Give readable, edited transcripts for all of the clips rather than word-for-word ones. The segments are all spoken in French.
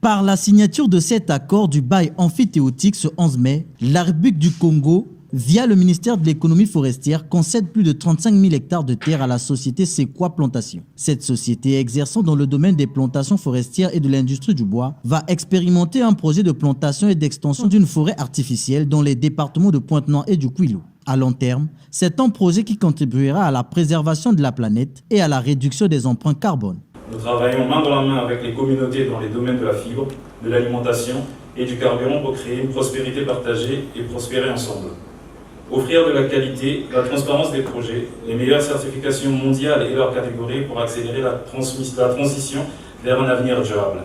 Par la signature de cet accord du bail amphithéotique ce 11 mai, la République du Congo, via le ministère de l'économie forestière, concède plus de 35 000 hectares de terre à la société Sequoia Plantation. Cette société, exerçant dans le domaine des plantations forestières et de l'industrie du bois, va expérimenter un projet de plantation et d'extension d'une forêt artificielle dans les départements de Pointe-Noire et du Kwilu. À long terme, c'est un projet qui contribuera à la préservation de la planète et à la réduction des empreintes carbone. Nous travaillons main dans la main avec les communautés dans les domaines de la fibre, de l'alimentation et du carburant pour créer une prospérité partagée et prospérer ensemble. Offrir de la qualité, la transparence des projets, les meilleures certifications mondiales et leurs catégories pour accélérer la transition vers un avenir durable.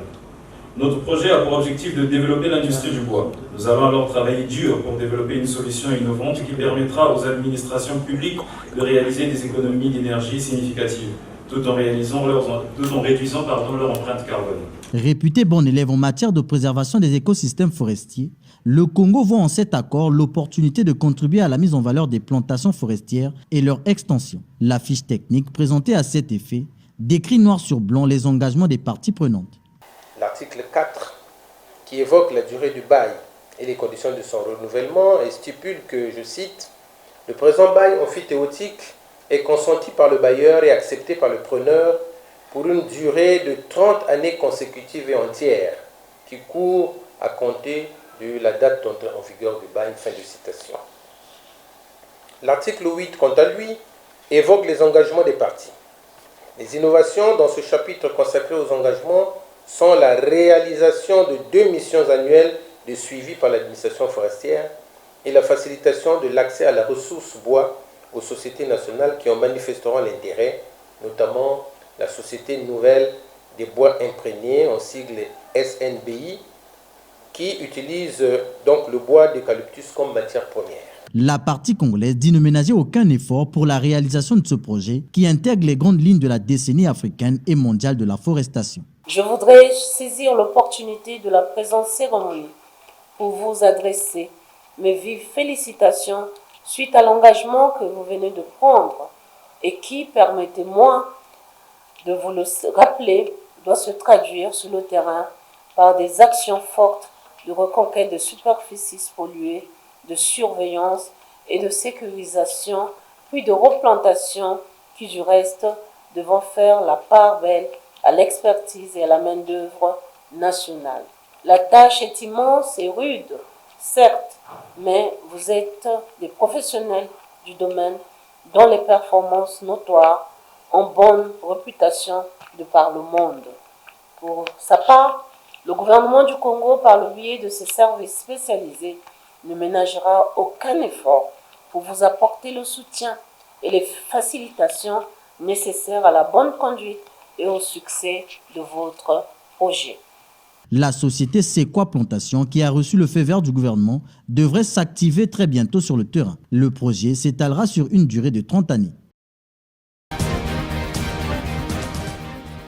Notre projet a pour objectif de développer l'industrie du bois. Nous allons alors travailler dur pour développer une solution innovante qui permettra aux administrations publiques de réaliser des économies d'énergie significatives, tout en réduisant leur empreinte carbone. Réputé bon élève en matière de préservation des écosystèmes forestiers, le Congo voit en cet accord l'opportunité de contribuer à la mise en valeur des plantations forestières et leur extension. La fiche technique présentée à cet effet décrit noir sur blanc les engagements des parties prenantes. L'article 4, qui évoque la durée du bail et les conditions de son renouvellement, et stipule que, je cite, « Le présent bail amphithéotique est consenti par le bailleur et accepté par le preneur pour une durée de 30 années consécutives et entières, qui court à compter de la date d'entrée en vigueur du bail. » Fin de citation. L'article 8, quant à lui, évoque les engagements des parties. Les innovations dans ce chapitre consacré aux engagements sont la réalisation de 2 missions annuelles de suivi par l'administration forestière et la facilitation de l'accès à la ressource bois aux sociétés nationales qui en manifesteront l'intérêt, notamment la Société Nouvelle des Bois Imprégnés, en sigle SNBI, qui utilise donc le bois d'eucalyptus comme matière première. La partie congolaise dit ne ménager aucun effort pour la réalisation de ce projet qui intègre les grandes lignes de la décennie africaine et mondiale de la forestation. Je voudrais saisir l'opportunité de la présente cérémonie pour vous adresser mes vives félicitations suite à l'engagement que vous venez de prendre et qui, permettez-moi de vous le rappeler, doit se traduire sur le terrain par des actions fortes de reconquête de superficies polluées, de surveillance et de sécurisation, puis de replantation qui, du reste, devront faire la part belle à l'expertise et à la main-d'œuvre nationale. La tâche est immense et rude, certes, mais vous êtes des professionnels du domaine dont les performances notoires ont bonne réputation de par le monde. Pour sa part, le gouvernement du Congo, par le biais de ses services spécialisés, ne ménagera aucun effort pour vous apporter le soutien et les facilitations nécessaires à la bonne conduite et au succès de votre projet. La société Sequoia Plantation, qui a reçu le feu vert du gouvernement, devrait s'activer très bientôt sur le terrain. Le projet s'étalera sur une durée de 30 années.